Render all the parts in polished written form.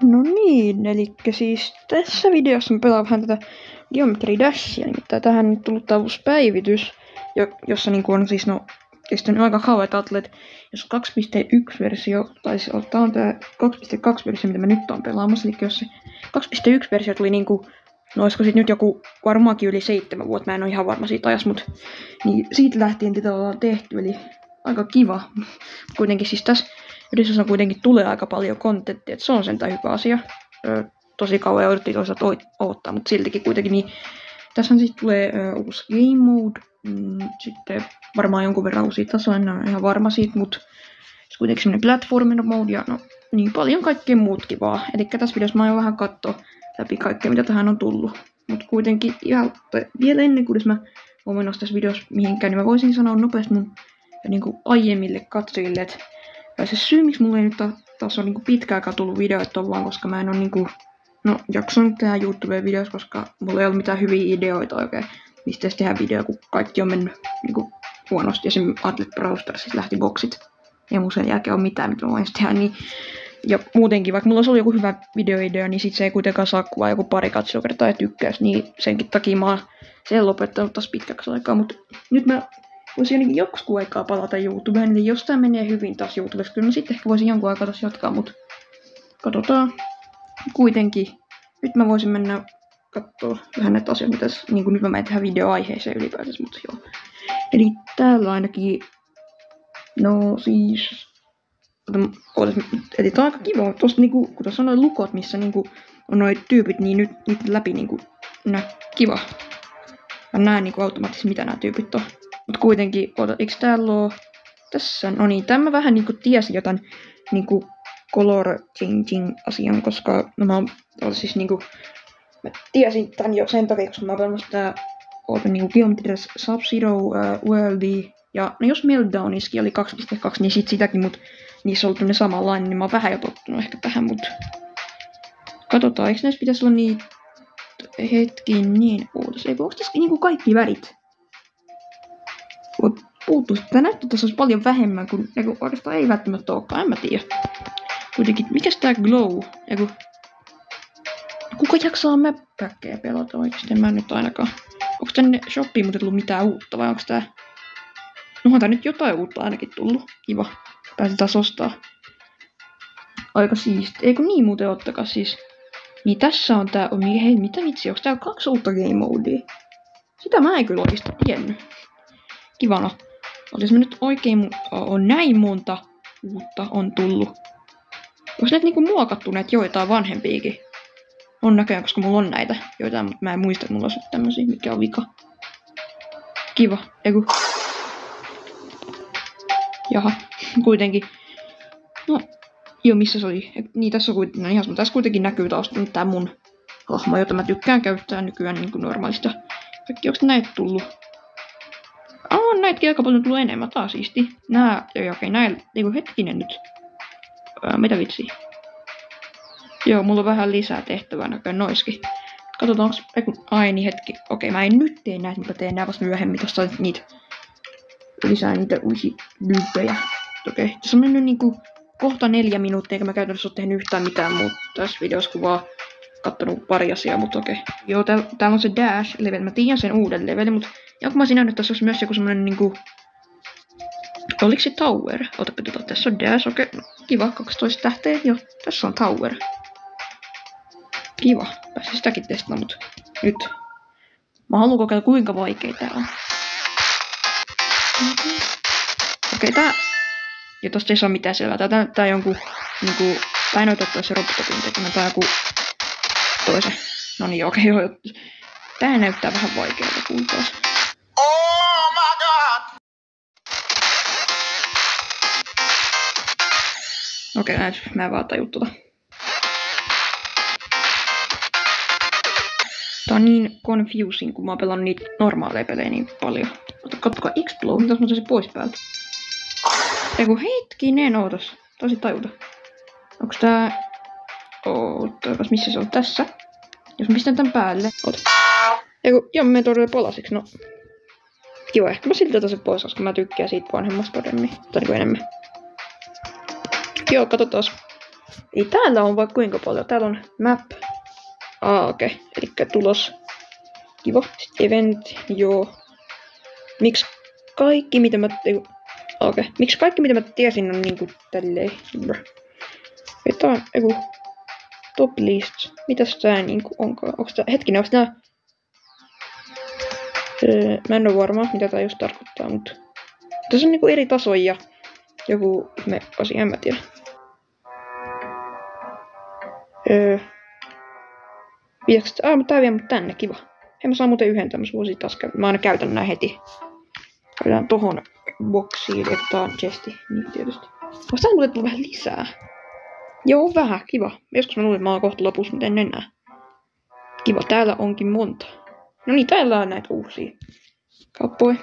No niin, eli siis tässä videossa mä pelaan vähän tätä Geometry Dashia, nimittäin tähän on tullut uusi päivitys, jossa niinku on siis kestänyt aika kauan, että ajattelet, jos 2.1 versio, taisi olla, tää on tää 2.2 versio, mitä mä nyt oon pelaamassa, eli jos se 2.1 versio tuli niinku, no olisiko sit nyt joku varmaankin yli 7 vuotta, mä en oo ihan varma siitä ajassa, mut niin siitä lähtien tätä ollaan tehty, eli aika kiva. Kuitenkin siis tässä yhdessä kuitenkin tulee aika paljon kontenttia, että se on sentään hyvä asia. Tosi kauan jouduttiin toisaalta odottaa, mutta siltikin kuitenkin niin. Tässä sitten tulee uusi game mode, sitten varmaan jonkun verran uusia tasoja, en ole ihan varma siitä, mutta kuitenkin semmoinen platformer mode ja no niin paljon kaikkea muut kivaa. Eli tässä videossa mä aion vähän katsoa läpi kaikkea, mitä tähän on tullut. Mutta kuitenkin vielä ennen kuin mä voin mennä tässä videossa mihinkään, niin mä voisin sanoa nopeasti mun niin kuin aiemmille katsojille, että se syy, miksi mulla ei nyt taas ole niin pitkään aikaa tullut videoita on vaan, koska mä en ole niin jaksanut tehdä YouTube-videoissa, koska mulla ei ollut mitään hyviä ideoita oikein, mistä tehdä video, kun kaikki on mennyt niin huonosti. Esimerkiksi Atlet Brawl Starsista lähti boksit, ja mun sen jälkeen ole mitään, mitä mä voin tehdä. Niin. Ja muutenkin, vaikka mulla olisi ollut joku hyvä videoidea, niin sit se ei kuitenkaan saa kuvaa joku pari katsokertaa ja tykkäys, niin senkin takia mä oon sen lopettanut taas pitkäksi aikaa. Mutta nyt mä voisin ainakin joskus aikaa palata YouTubeen, eli jos tää menee hyvin taas YouTubessa, kyllä mä sitten ehkä voisin jonkun aikaa taas jatkaa, mutta katsotaan. Kuitenkin, nyt mä voisin mennä katsoa vähän näitä asioita, mitä niin nyt mä menen tehdä videoaiheeseen ylipäätänsä, mutta joo. Eli täällä ainakin, no siis, eli tää on aika kiva, tosta niinku, kun tuossa on noin lukot, missä niinku on noin tyypit, niin nyt niitä läpi niinku, kiva. Mä näen niinku automaattisesti, mitä nämä tyypit on. Mut kuitenkin, eikö täällä oo tässä, no niin, tämä vähän niinku tiesin jotain niinku color changing asian, koska no mä siis niinku, mä tiesin tän jo sen takia, koska mä oon pelannut tää niinku Geometry Sub-Zero Worldia, ja no jos Meltdowniskin oli 2.2, niin sit sitäkin, mut niissä on ollut ne samanlainen, niin mä oon vähän jo tottunut ehkä tähän, mut katsotaan, eikö näissä pitäisi olla niitä hetkiin niin uutus, eikö onks tässä niinku kaikki värit? Puuttuu, tää näyttää tässä olisi paljon vähemmän, kun oikeastaan ei välttämättä olekaan, en mä tiedä. Kuitenkin, mikäs tää glow? Kuka jaksaa map-päkkejä pelata oikeesti? En mä nyt ainakaan. Onks tänne shoppiin muuten tullut mitään uutta vai onks tää? Onhan tää nyt jotain uutta ainakin tullut. Kiva. Pääsin taas ostaa. Aika siisti. Eikö niin muuten ottakaa siis? Niin tässä on tää, hei mitä vitsi, onks tää 2 uutta game modea? Sitä mä en kyllä oikeesti tiennyt. Kivana. Olis mä nyt oikein on näin monta uutta on tullut. Onko näitä niinku muokattu näitä joitain vanhempiakin? On näköjään, koska mulla on näitä joitain, mutta mä en muista, että mulla olisi tämmösiä, mikä on vika. Kiva. Eiku. Jaha, kuitenkin. No, joo, missä se oli? Niin, tässä on kuitenkin, no ihan, tässä kuitenkin näkyy taas tää mun hahmo, jota mä tykkään käyttää nykyään niin kuin normaalista. Kaikki, onko näitä tullut? On näitäkin aika paljon tullut enemmän, taas siisti. Okei, näin, niinku hetkinen nyt. Mitä vitsi? Joo, mulla on vähän lisää tehtävää näköjään noiskin. Katsotaan, ai niin hetki. Okei, mä en nyt tee näitä, mutta teen nää vasta myöhemmin. Tossa niitä lisää niitä uusia lyppejä. Okei, tässä on mennyt niinku kohta 4 minuuttia, eikä mä käytännössä ole tehnyt yhtään mitään muuta tässä videossa, kun vaan kattonut pari asiaa, mutta okei. Joo, täällä on se dash level, mä tiedän sen uuden levelin, mutta ja kun mä sinä nyt tässä olisi myös joku semmonen niinku, oliko se tower? Otapa tässä on dash, okei, kiva, 12 tähteä, joo, tässä on tower. Kiva, pääsin sitäkin testaamaan, mutta nyt. Mä haluan kokeilla kuinka vaikea tää on. Okei, tää, ja tosta ei saa mitään selvää, tää näyttää jonkun, niinku, tää ei näytä se Robotopin tekemään, tää joku toisen. No niin, okei, joo. Tää näyttää vähän vaikealta kuultaas. Oh my god! Okei, näin, mä en vaan taju tota. Tää on niin confusing, kun mä oon pelannut niitä normaaleja pelejä niin paljon. Katsokaa Explode, mitäs mä saisin pois päältä. Eiku hetkinen, ootas. Tosi tajuta. Onks tää... Ootas, missä se on tässä? Jos mä pistän tän päälle. Oota. Eiku, joo, mä menen todella palasiksi, no. Kiva, ehkä mä silti otan sen pois, koska mä tykkään siitä vanhemmasta todemmin. Tai niinku enemmän. Joo, katsotaas. Ei täällä on vaikka kuinka paljon. Täällä on map. Okei. Elikkä tulos. Kiva. Sitten event. Joo. Miksi kaikki mitä mä... Miksi kaikki mitä mä tiesin on niinku tälleen... Tää on joku... Top list. Mitäs tää niinku onkaan? Onks tää... Hetkinen, onks tää... Mä en oo varma mitä tää just tarkoittaa, mutta... Tässä on niinku eri tasoja ja... Joku ihme asia, en mä tiedä. Pitäisikö... mutta tää vie mut tänne, kiva. Hei mä saan muuten yhden tämmösen vuosi taas käydä. Mä aina käytän nää heti. Käydään tohon boksiin, että tää on chesti. Niin tietysti. Onko tää muuten tullut vähän lisää? Joo, vähän, kiva. Joskus mä luulen, että mä oon kohta lopussa, mutta en enää. Kiva, täällä onkin monta. No niin, täällä on näitä uusia. Kauppoi.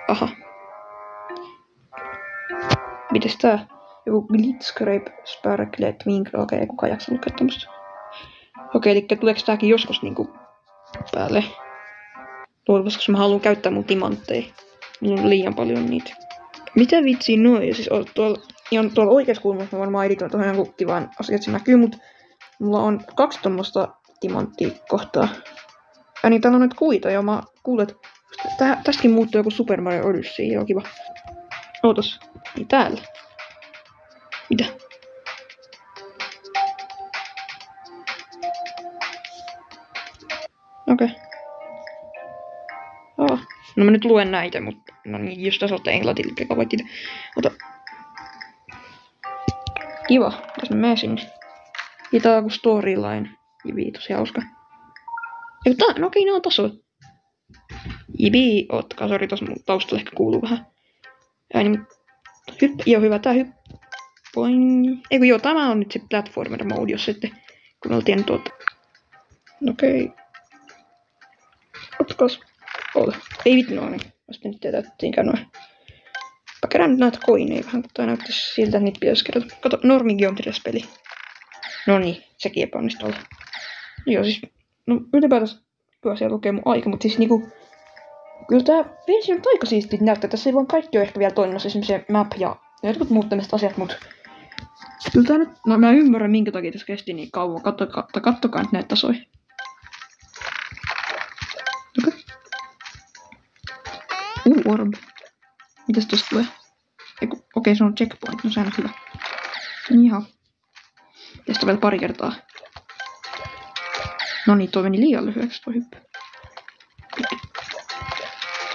Aha. Mites tää? Joku Blitzcrape, Sparkle, Twinkle. Okei, ei kukaan jaksa lukea tommosta. Okei, eli tuleeko tääkin joskus niinku päälle? Koska mä haluan käyttää mun timantteja. Mulla on liian paljon niitä. Mitä vitsiä noin? Siis tuolla oikeassa kulmassa mä varmaan editoin tuohon joku kivan asiat se näkyy, mut mulla on 2 tommoista timanttia kohtaa. Ja niin täällä on näitä kuita ja mä kuulen, että tästäkin muuttuu joku Super Mario Odyssey. Joo, kiva. Ootas. Niin täällä. Mitä? Okei. No mä nyt luen näitä, mutta no niin, jos tässä olette englantilla, eikä vaikka itse. Ota. Kiva, tässä mä menen sinne. Ja tää on joku storyline. Jibi, tosi hauska. Eikö tää, no okei, ne on tasoa. Jibi, ootkaa, sori, tossa mun taustalla ehkä kuuluu vähän. Ääni, joo, hyvä, tää Boing. Eikö joo, tämä on nyt se platformer mode, jos ette, kun oltiin tuota. Okei. Otkas. Ole. Ei vittu noin. Vasta nyt täytettiinkään noin. Mä kerään nyt näitä koineja vähän, kun tää näyttäisi siltä, että niitä pitäisi kerätä. Kato, normigeometrias peli. No niin, sekin epäonnistui olla. No joo, siis, no ylipäätänsä kyllä siellä lukee mun aika, mutta siis niinku... Kyllä tää versio on aika siistiä näyttää. Tässä ei vaan kaikki ole ehkä vielä toiminnassa, esimerkiksi se map ja jotkut muut tämmöiset asiat, mut... Kyllä tää nyt... No mä ymmärrän minkä takia tässä kesti niin kauan. Kattokaa nyt näitä tasoja. Orb. Mitäs tosta tulee? Okei, se on checkpoint. No sehän on hyvä. Ihan. Tästä vielä pari kertaa. No niin, toi meni liian lyhyeksi toi hyppy.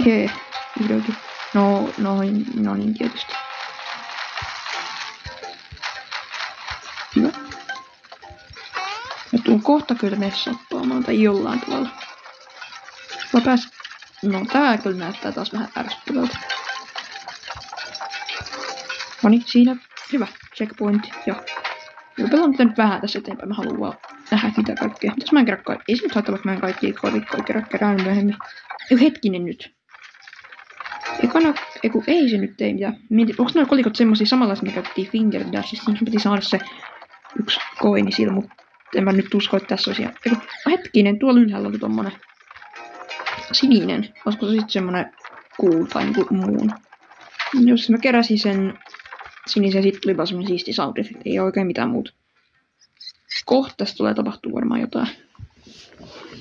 Jee, vihdoinkin. No niin tietysti. Hyvä. Mä tuun kohta kyllä messappaamaan tai jollain tavalla. Mä pääsen... No tää kyllä näyttää taas vähän ärsyttävältä. Noniin, siinä. Hyvä. Checkpoint. Ja. Pelaan nyt vähän tässä eteenpäin. Mä haluan vaan nähdä mitä kaikkea. Mitäs mä en kerää kaikkea? Ei se nyt haittaa, vaikka mä en kaikkia kolikkoja kerään myöhemmin. Hetkinen nyt. Ei se nyt ei mitään. Onks nuo kolikot semmosia samanlaisia, me käytettiin Finger Dashissa? Siinä piti saada se yksi koini sillä, mutta en mä nyt usko, että tässä olisi. Hetkinen, tuolla ylhäällä oli tommonen sininen. Olisiko se sitten semmonen cool tai niinku muun? Jos mä keräsin sen sinisen, sit tuli vaan semmonen siisti sound effect. Ei oikein mitään muuta. Kohta tästä tulee tapahtua varmaan jotain.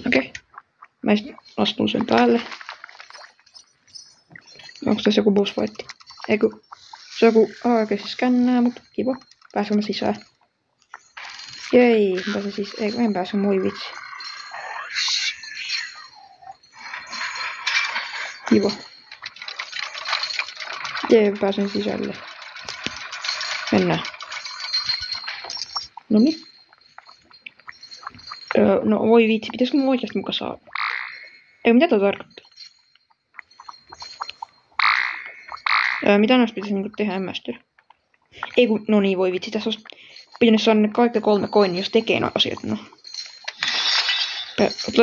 Okei. Mä astun sen päälle. Onko tässä joku boss fight? Eikö? Se on joku... Okei, se skännää, mutta kiva. Pääsenkö mä sisään? Jei, mä pääsen siis... Eikö, en pääse, moi vitsi. Kiva. Jee, pääsen sisälle. Mennään. Noniin. No voi vitsi, pitäisikö mun oikeasti muka saa? Ei, mitä tää tarkoittaa? Mitä näistä pitäisi niinku tehdä, en mä tiedä. Ei kun, no niin, voi vitsi, tässä olisi pitänyt saada ne kaikki 3 koinia, jos tekee noin asiat, no.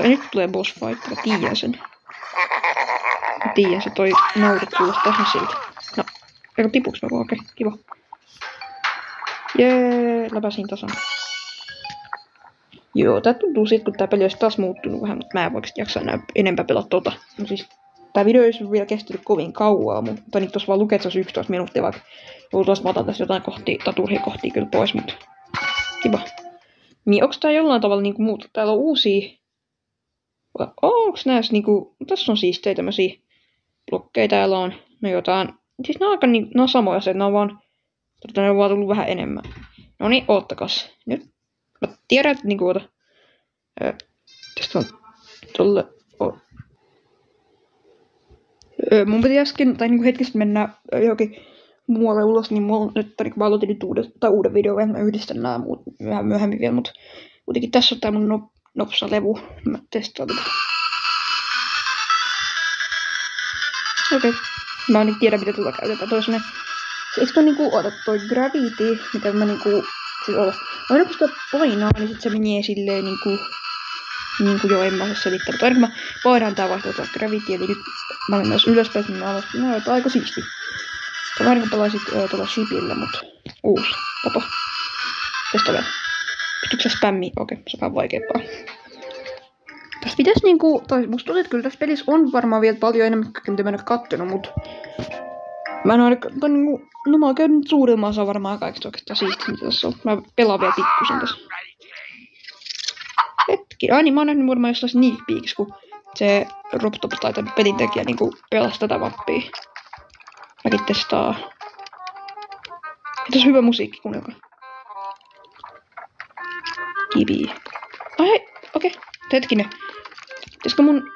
Nyt tulee boss fight, mä tiedän sen. Mä tiedän se, toi nauru kuulostaa ihan siltä. No, eikö tipuks mä vaan, okei, kiva. Jee, läpäsin tasan. Joo, tää tuntuu sit, kun tää peli olisi taas muuttunut vähän, mutta mä en oikeesti jaksa enää enempää pelata tota. No siis, tää video ei olisi vielä kestänyt kovin kauaa, mutta nyt tuossa vaan lukee, että se olisi 11 minuuttia, vaikka luultavasti mä otan tästä jotain taturhia kyllä pois, mutta kiva. Niin onks tää jollain tavalla niinku muuta? Täällä on uusia... Onks näissä niinku... Tässä on siistejä tämmösiä blokkeja täällä on. No jotain... Siis nää on aika niinku... Nää on samoja se, että nää on vaan... Ne on vaan tullut vähän enemmän. No niin, oottakas. Nyt... Mä tiedän, että niinku oota... Tästä on... Tolle... Mun piti äsken, tai niinku hetkisesti mennä johonkin muualle ulos, niin mulla nyt niinku mä aloitin nyt uuden videon, ja mä yhdistän nää muut vähän myöhemmin vielä, mut kuitenkin tässä on tää mun nopsa-levu. Mä testaan tätä. Okei. Mä en tiedä, mitä tuota käytetään. Toi semmonen... Eikö toi niinku, ota toi Gravity, mitä mä niinku... Siis ota. Aina kun sitä painaa, niin sit se menee silleen niinku joo, en mä osaa selittää. Mutta aina kun mä painaan tää vaihtoehto Gravity, eli nyt mä menen myös ylöspäin, niin mä alaspäin. No, tää on aika siisti. Tää on aina kun pelaisit tuolla shipillä, mut uusi tapa. Tästä vielä. Pystytkö sä spämmiä? Okei, se on vähän vaikeampaa. Tässä pitäis niinku, tai musta tuntuu, että kyllä tässä pelissä on varmaan vielä paljon enemmän, mitä mä en oo kattonut, mut... Mä en aina, tai niinku, no mä oon käynyt suurimman osa varmaan kaikista oikeastaan siistiä, mitä tässä on. Mä pelaan vielä pikkusen tässä. Hetki. Ai niin, mä oon nähnyt varmaan jossain sneak peekissä, kun se Robtop tai tämän pelin tekijä niinku pelasi tätä mappia. Mäkin testaa. Ja tässä on hyvä musiikki, kuunnelkaa. Kivi. Ai hei, okei. Hetkinen. Pitäisikö mun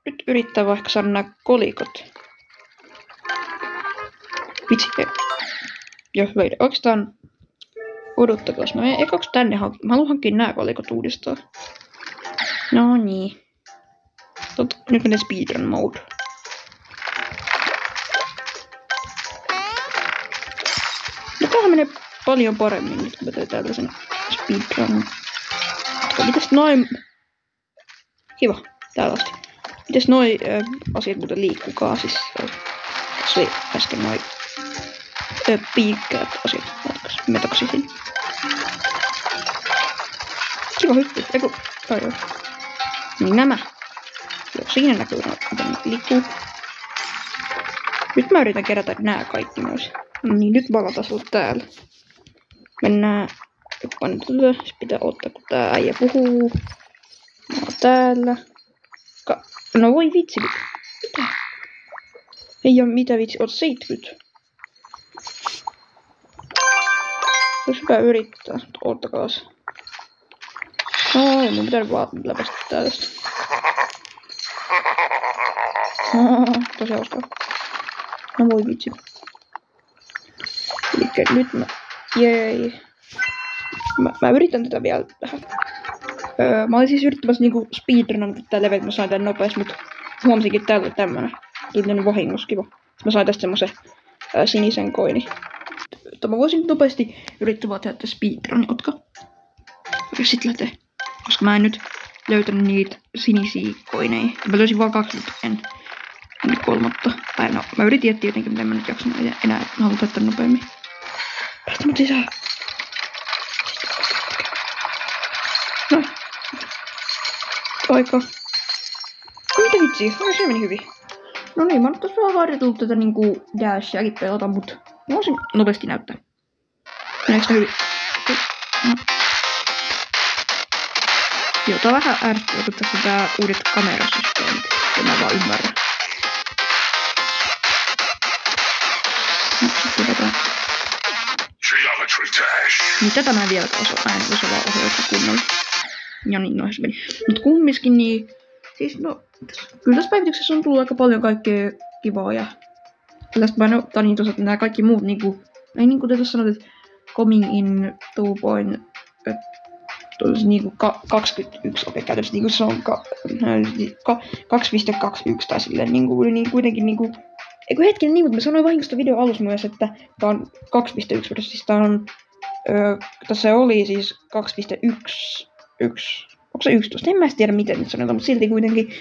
nyt yrittää vaikka saada nää kolikot? Vitsi. Joo, hyvä idea. Oikeastaan odottakas. Mä menen ekoksi tänne hankkiin. Mä haluan hankkia nää kolikot uudestaan. No niin. Nyt menee speedrun mode. No tämähän menee paljon paremmin nyt, kun mä teen tällaisen speedrun. Mitäs noin... Kiva, täällä asti. Mitäs noi asiat muuten liikkukaa? Siis tässä oli äsken noi piikkäät asiat. Metoksisin. Kiva hyppy. Eiku... Ai. Niin nämä. Joo, siinä näkyy, miten ne liikkuu. Nyt mä yritän kerätä nää kaikki myös. Niin nyt valatasolla täällä. Mennään. Sitten pitää ottaa, kun tää äijä puhuu. Mä oon täällä. No voi vitsi. Mitä? Ei oo mitä vitsi. Oot 70. Olisi hyvä yrittää. Oottakaas. Mun pitää vaan läpäistä tästä. Tosi hauskaa. No voi vitsi. Elikkä nyt mä... Jei. Mä yritän tätä vielä tähän. Mä olin siis yrittämässä niinku speedrunata tätä leveä, että mä sain tän nopeasti, mutta huomasinkin, että täällä oli tämmönen. Tuli tänne vahingossa, kiva. Mä sain tästä semmosen sinisen koini. Mutta mä voisin nopeasti yrittää vaan tehdä speedrunin, otka? Ja sit lähtee. Koska mä en nyt löytänyt niitä sinisiä koineja. Mä löysin vaan 2, mutta en kolmatta. Tai no, mä yritin etsiä jotenkin, mutta en mä nyt jaksanut enää haluta tehdä nopeammin. Päästä mut sisään. No. Aika. Mitä vitsi? Se meni hyvin. No niin, mä oon tossa vähän harjoitellut tätä niinku dashiakin pelata, mut mä voisin nopeasti näyttää. Meneekö sitä hyvin? No. Joo, tää on vähän ärsyttävää, kun tässä on tää uudet kamerasysteemit. Ja mä vaan ymmärrän. No, sit hypätään. Niin tätä mä en vieläkään osaa. Mä en osaa vaan ohjausta kunnolla. Ja niin, noin se meni. Mut kumminkin niin... Siis no... Kyllä tässä päivityksessä on tullut aika paljon kaikkea kivaa ja... Tästä mä en ottaa niin tuossa, että nää kaikki muut niinku... Ei niinku te tuossa sanot, että... Coming in 2.... Niinku 21, okei käytössä niinku se on 2.21 tai silleen niinku kuitenkin niinku... Eiku hetkinen niin, mutta mä sanoin vahingosta video alussa myös, että tää on 2.1, siis tää on... tässä oli siis 2.1... Onko se 11? En mä tiedä miten nyt sanotaan, mutta silti kuitenkin...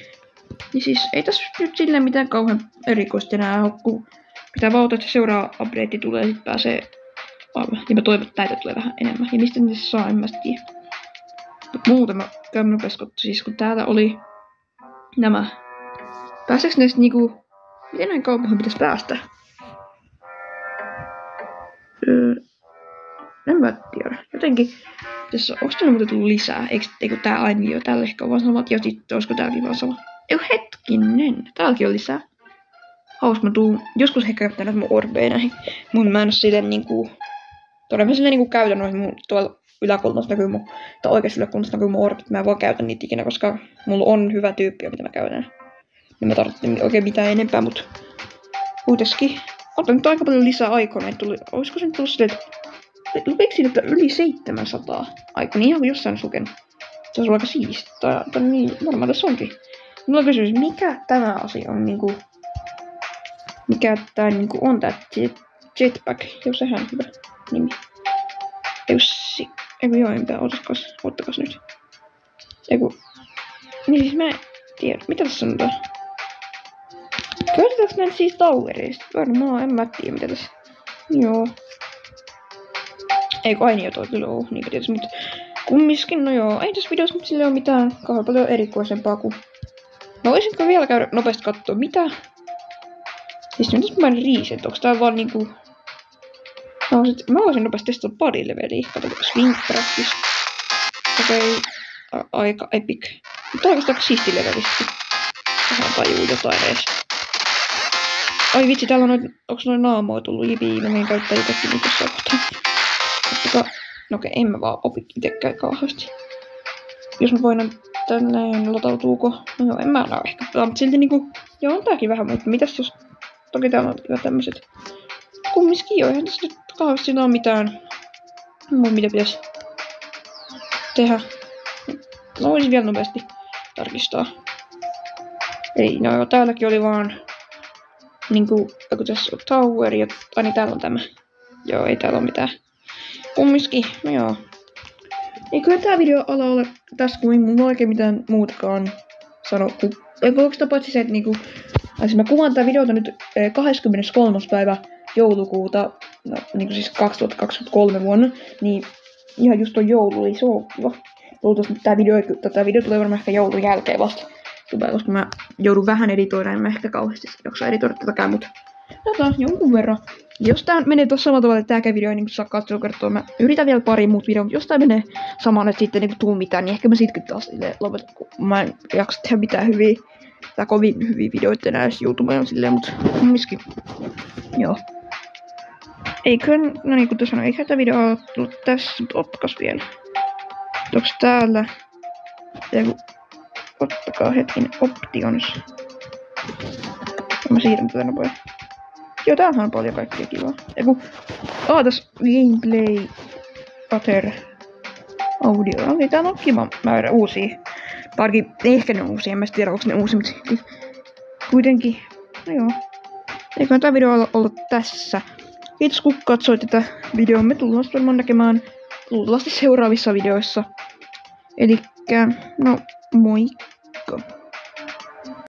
Niin siis ei tässä nyt silleen mitään kauhean erikoista enää ole, kun pitää vaan ottaa, että se seuraava update tulee ja sit pääsee... Ja mä toivon, että näitä tulee vähän enemmän. Ja mistä niitä saa, en mä tiedä. Mut muuten mä käyn nopeasti, siis kun täällä oli nämä Pääseekö näistä niinku... Miten näin kaupungin pitäisi päästä? En mä tiedä. Jotenkin... Tässä onko täällä muuten tullut lisää? Eikö tää aina jo tällä ehkä vaan samat? Ja sitten olisiko tääkin vaan sama? Hetkinen. Täälläkin on lisää. Hauska, mä tuun joskus ehkä käyttää näitä mun orbeja näihin. Mun mä en oo silleen niinku... Todella mä silleen niinku käytän noihin mun tuolla yläkulmassa näkyy mun... Tai oikeassa yläkulmassa näkyy mun orbit. Mä en vaan käytä niitä ikinä, koska mulla on hyvä tyyppi, mitä mä käytän. Niin mä tarvitsen oikein mitään enempää, mut... Kuitenkin. On nyt aika paljon lisää aikoina. Olisiko se nyt tullut silleen, että... Lukeeko siinä, että yli 700 aikaa? Niin ihan kuin jossain olisi lukenut. Se olisi aika siistiä. Tai niin, varmaan tässä onkin. Mulla on kysymys, mikä tämä asia on niinku... Mikä tää niinku on tää jetpack? Joo, sehän on hyvä nimi. Eiku joo, enpä ottakas nyt. Niin siis mä en tiedä, mitä tässä sanotaan? Käytetäänkö näitä siis towereista? Varmaan, en mä tiedä mitä tässä. Joo. Eiku aina jo toi kyllä oo, niinpä tietysti, mutta kumminkin, no joo, ei tässä videossa nyt sille oo mitään kauhean paljon erikoisempaa kuin... No voisinko vielä käydä nopeasti kattoo, mitä? Siis nyt mä en reset, onks tää vaan niinku... No sit mä voisin nopeasti testata body leveliä, katsotaan swing practice. Okei, aika epic. Mutta oikeastaan aika siisti levelisti. Vähän tajuu jotain edes. Ai vitsi, täällä on onks noin naamoja tullut jipii, mä menin käyttää itekin niitä jossain kohtaa. No okei, en mä vaan opi itekään kauheasti. Jos mä voin tälleen latautuuko? No joo, en mä näe ehkä. Mutta silti niinku, joo on tääkin vähän, mutta mitäs jos... Toki täällä on tämmöset... Kumminkin joo, eihän tässä nyt kauheasti ole mitään... Mitä pitäisi tehdä. No voisin vielä nopeasti tarkistaa. Ei, no joo, täälläkin oli vaan... Niinku, joku tässä on tower ja... Ai niin, täällä on tämä. Joo, ei täällä ole mitään. Kumminkin, no joo. Eiköhän tää video ala ole tässä, kun ei mulla oikein mitään muutakaan sano. Eikö onko sitä paitsi se, että niinku... Mä kuvaan tää videota nyt 23. päivä joulukuuta, no niinku siis 2023 vuonna, niin ihan just on joulu, eli se on kiva. Luultavasti tää video tulee varmaan ehkä joulun jälkeen vasta. Koska mä joudun vähän editoidaan, en mä ehkä kauheasti jaksa editoida tätäkään, mutta jonkun verran. Jos tää menee tossa samalla tavalla, että tääkään video ei niinku saa katsoa kertoa, mä yritän vielä pari muut videoa, mutta jos tää menee samaan, että sitten niinku tuu mitään, niin ehkä mä sitkin taas lopetan, kun mä en jaksa tehdä mitään hyviä, tai kovin hyviä videoita enää edes YouTubeen silleen, mutta kumminkin. Joo. Eiköhän, no niin kuin tuossa sanoin, eiköhän tää video ole tullut tässä, mutta ottakas vielä. Onks täällä joku, ottakaa hetkinen, options. Mä siirrän tätä nopeasti. Joo, täällähän on paljon kaikkea kivaa. Tässä gameplay, pater, audio. Okei, täällä on kiva määrä uusia. Parikin, ehkä ne on uusia, en mä tiedä, onko ne uusia, mutta kuitenkin. No joo. Eiköhän tää video olla tässä. Kiitos kun katsoit tätä videoa. Me tullaan varmaan näkemään luultavasti seuraavissa videoissa. Elikkä, no moikka.